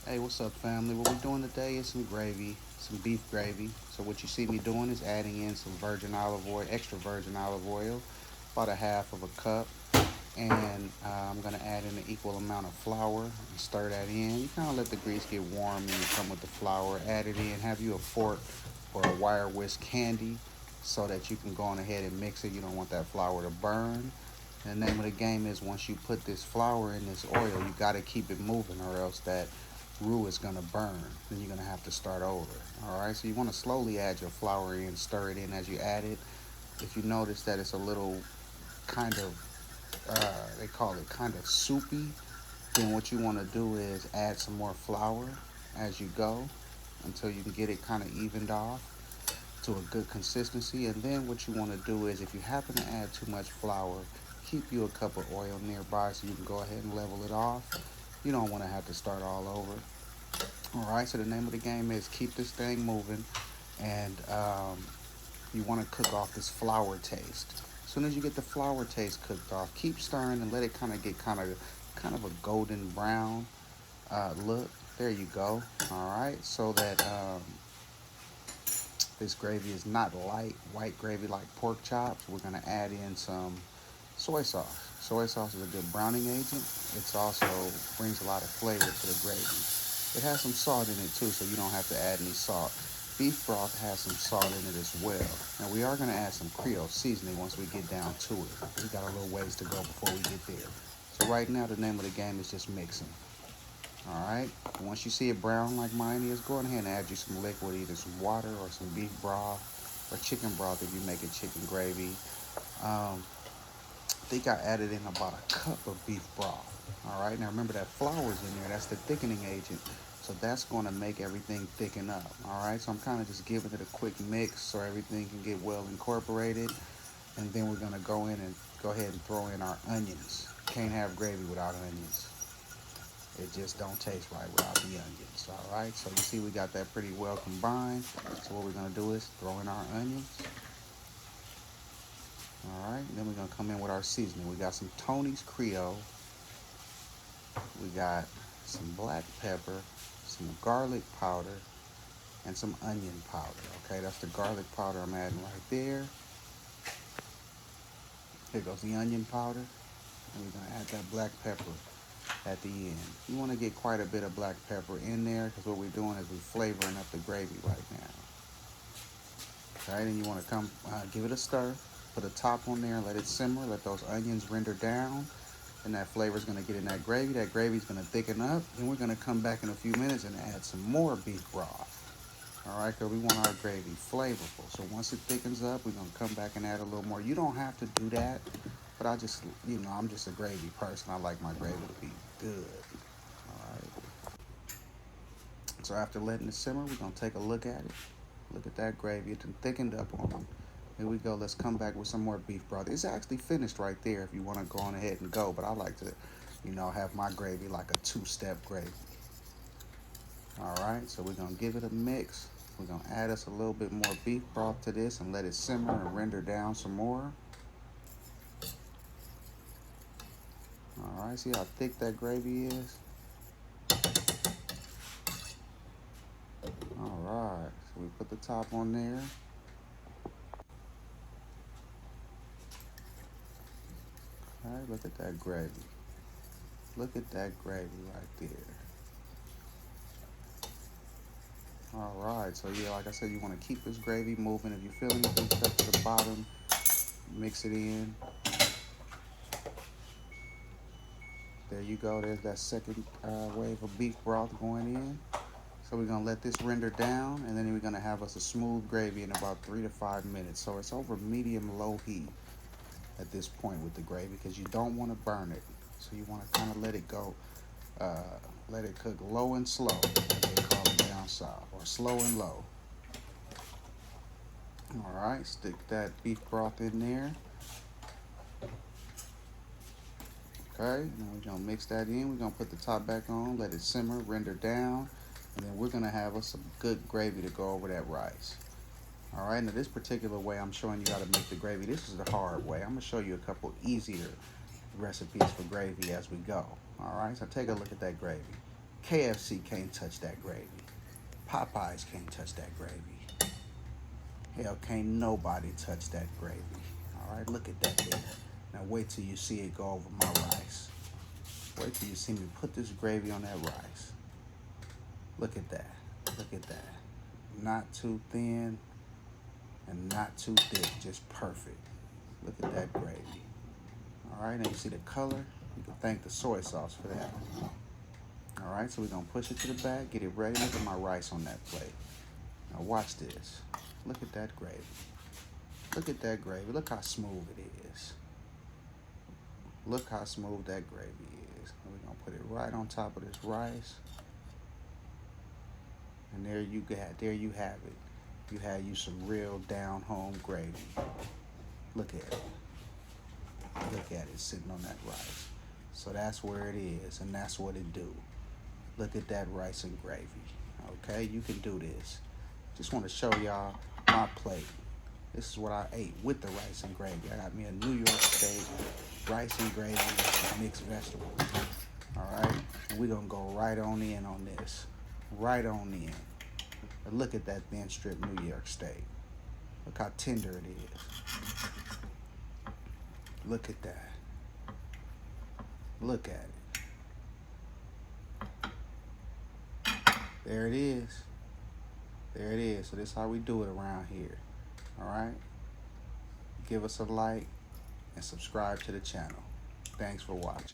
Hey, what's up, family? What we're doing today is some gravy, some beef gravy. So what you see me doing is adding in some virgin olive oil, extra virgin olive oil, about a half of a cup, and I'm gonna add in an equal amount of flour and stir that in. You kind of let the grease get warm and you come with the flour. Add it in. Have you a fork or a wire whisk handy so that you can go on ahead and mix it. You don't want that flour to burn. And the name of the game is once you put this flour in this oil, you got to keep it moving or else that roux is going to burn. Then you're going to have to start over. All right, so you want to slowly add your flour in, stir it in as you add it. If you notice that it's a little kind of, they call it kind of soupy, then what you want to do is add some more flour as you go until you can get it kind of evened off to a good consistency. And then what you want to do is if you happen to add too much flour, keep you a cup of oil nearby so you can go ahead and level it off. You don't want to have to start all over. All right, so the name of the game is keep this thing moving, and you want to cook off this flour taste. As soon as you get the flour taste cooked off, keep stirring and let it kind of get kind of a golden brown look. There you go. All right, so that this gravy is not light white gravy like pork chops. We're gonna add in some soy sauce. Soy sauce is a good browning agent. It's also brings a lot of flavor to the gravy. It has some salt in it too, so you don't have to add any salt. Beef broth has some salt in it as well. Now we are going to add some Creole seasoning once we get down to it. We got a little ways to go before we get there. So right now the name of the game is just mixing. All right. Once you see it brown like mine is, go ahead and add you some liquid, either some water or some beef broth or chicken broth if you make it chicken gravy. I think I added in about a cup of beef broth. All right. Now remember that flour's in there. That's the thickening agent. So that's going to make everything thicken up. All right. So I'm kind of just giving it a quick mix so everything can get well incorporated. And then we're going to go in and go ahead and throw in our onions. Can't have gravy without onions. It just don't taste right without the onions. All right, so you see we got that pretty well combined. So what we're gonna do is throw in our onions. All right, then we're gonna come in with our seasoning. We got some Tony's Creole. We got some black pepper, some garlic powder, and some onion powder. Okay, that's the garlic powder I'm adding right there. Here goes the onion powder. And we're gonna add that black pepper at the end. You want to get quite a bit of black pepper in there because what we're doing is we're flavoring up the gravy right now. Okay, then you want to come give it a stir, put a top on there and let it simmer, let those onions render down, and that flavor is going to get in that gravy. That gravy is going to thicken up, and we're going to come back in a few minutes and add some more beef broth. All right, because we want our gravy flavorful. So once it thickens up, we're going to come back and add a little more. You don't have to do that, but I just, I'm just a gravy person. I like my gravy to be good. All right. So after letting it simmer, we're going to take a look at it. Look at that gravy. It's thickened up on them. Here we go. Let's come back with some more beef broth. It's actually finished right there if you want to go on ahead and go, but I like to, have my gravy like a two-step gravy. All right, so we're going to give it a mix. We're going to add us a little bit more beef broth to this and let it simmer and render down some more. All right, see how thick that gravy is? All right, so we put the top on there. All right, look at that gravy. Look at that gravy right there. All right, so yeah, like I said, you want to keep this gravy moving. If you feel anything stuck to the bottom, mix it in. There you go. There's that second wave of beef broth going in. So we're going to let this render down, and then we're going to have us a smooth gravy in about 3 to 5 minutes. So it's over medium-low heat at this point with the gravy because you don't want to burn it. So you want to kind of let it go, let it cook low and slow, as they call it down south, or slow and low. All right, stick that beef broth in there. Okay, now we're gonna mix that in. We're gonna put the top back on, let it simmer, render down, and then we're gonna have us some good gravy to go over that rice. All right, now this particular way I'm showing you how to make the gravy. This is the hard way. I'm gonna show you a couple easier recipes for gravy as we go. All right, so take a look at that gravy. KFC can't touch that gravy. Popeyes can't touch that gravy. Hell, can't nobody touch that gravy. All right, look at that there. Now wait till you see it go over my rice. Wait till you see me put this gravy on that rice. Look at that. Look at that. Not too thin and not too thick. Just perfect. Look at that gravy. All right, now you see the color? You can thank the soy sauce for that. All right, so we're going to push it to the back, get it ready. Look at my rice on that plate. Now watch this. Look at that gravy. Look at that gravy. Look how smooth it is. Look how smooth that gravy is. And we're going to put it right on top of this rice. And there you have it. You had you some real down home gravy. Look at it. Look at it sitting on that rice. So that's where it is, and that's what it do. Look at that rice and gravy. Okay, you can do this. Just want to show y'all my plate. This is what I ate with the rice and gravy. I got me a New York steak, rice and gravy, and some mixed vegetables. All right, and we're gonna go right on in on this. Right on in. But look at that thin strip New York steak. Look how tender it is. Look at that. Look at it. There it is. There it is. So this is how we do it around here. All right? Give us a like and subscribe to the channel. Thanks for watching.